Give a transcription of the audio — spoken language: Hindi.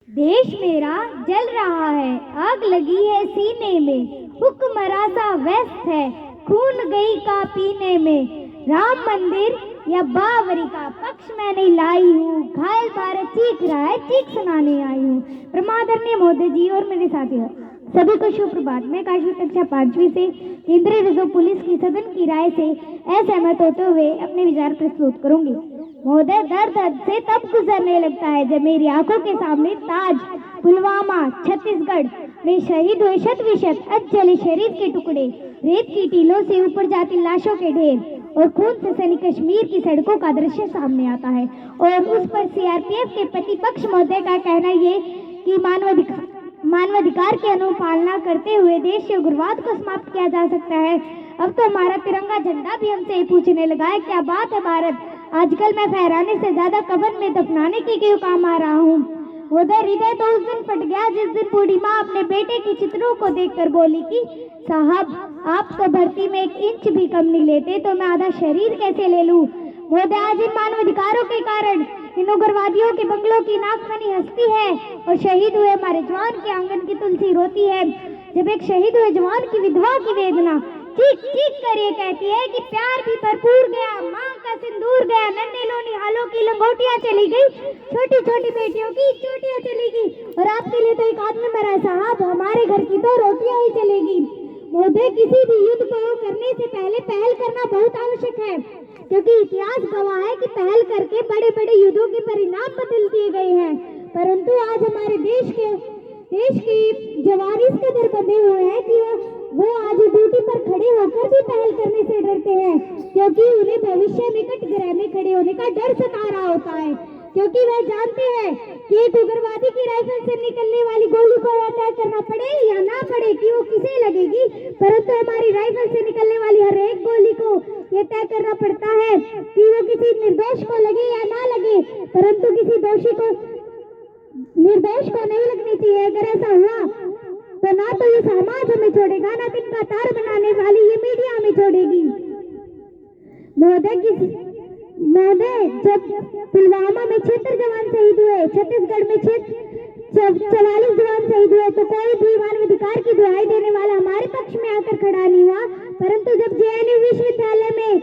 देश मेरा जल रहा है, आग लगी है सीने में, हुक्मरां सा व्यस्त है, खून गई का पीने में। राम मंदिर या बाबरी का पक्ष मैं नहीं लाई हूँ, घायल भारत चीख रहा है, चीख सुनाने आई हूँ। परमादरणीय मोदी जी और मेरे साथियों, सभी को शुभ प्रभात। मैं काशी कक्षा 5वीं से केंद्रीय रिजर्व पुलिस की सदन की राय से असहमत होते हुए अपने विचार प्रस्तुत करूंगी। महोदय, दर्द हद से तब गुजरने लगता है जब मेरी आंखों के सामने ताज, पुलवामा, छत्तीसगढ़ में शहीद हुए शत विशत अधजले शरीर के टुकड़े, रेत की टीलों से ऊपर जाती लाशों के ढेर और खून से सनी कश्मीर की सड़कों का दृश्य सामने आता है। और उस पर सीआरपीएफ के प्रतिपक्ष महोदय का कहना ये कि मानवाधिकार की अनुपालना करते हुए देश के उग्रवाद को समाप्त किया जा सकता है। अब तो हमारा तिरंगा झंडा भी हमसे पूछने लगा है, क्या बात है भारत, आजकल मैं फहराने से ज्यादा कफन में दफनाने के क्यों काम आ रहा हूँ। उधर हृदय तो उस दिन फट गया जिस दिन बूढ़ी माँ अपने बेटे के चित्रों को देखकर बोली कि साहब, आप तो भर्ती में 1 इंच भी कम नहीं लेते, तो मैं आधा शरीर कैसे ले लूं। मोदी, आज इन मानवाधिकारों के कारण इन उग्रवादियों के बंगलों की नाकफनी हंसती है और शहीद हुए हमारे जवान के आंगन की तुलसी रोती है। जब एक शहीद हुए जवान की विधवा की वेदना चीख चीख कर ये कहती है कि प्यार भी भरपूर गया, माँ का सिंदूर गया, नन्हे लोनी हालों की लंगोटियां चली गई, छोटी छोटी बेटियों की चोटियां चली गई, और आपके लिए तो एक आदमी मरा साहब, हमारे घर की तो रोटियां ही चलेगी। मोदी, किसी भी युद्ध को करने से पहले पहल करना बहुत आवश्यक है, क्योंकि इतिहास गवाह है कि पहल करके बड़े बड़े युद्धों के परिणाम बदल दिए गए हैं। परंतु आज हमारे देश के जवान इस कदर बंधे हुए हैं कि वो आज ड्यूटी पर खड़े होकर भी पहल करने से डरते हैं, क्योंकि उन्हें भविष्य में कटघरे में खड़े होने का डर सता रहा होता है, क्योंकि वह जानते हैं कि एक उग्रवादी की राइफल से निकलने वाली गोली को तय करना पड़े या ना पड़े कि वो किसे लगेगी, परंतु हमारी राइफल से निकलने वाली हर एक गोली को ये तय करना पड़ता है कि वो किसी निर्दोष को लगे या ना लगे, परंतु किसी निर्दोष को नहीं लगनी चाहिए। अगर ऐसा हुआ तो ना तो ये समाज हमें छोड़ेगा, ना तिनका तार बनाने वाली ये मीडिया हमें छोड़ेगी। महोदय, जब पुलवामा में 76 जवान शहीद हुए, छत्तीसगढ़ में 44 जवान शहीद हुए, तो कोई भी मानवाधिकार की दुहाई देने वाला हमारे पक्ष में आकर खड़ा नहीं हुआ, परंतु जब जेएनयू विश्वविद्यालय में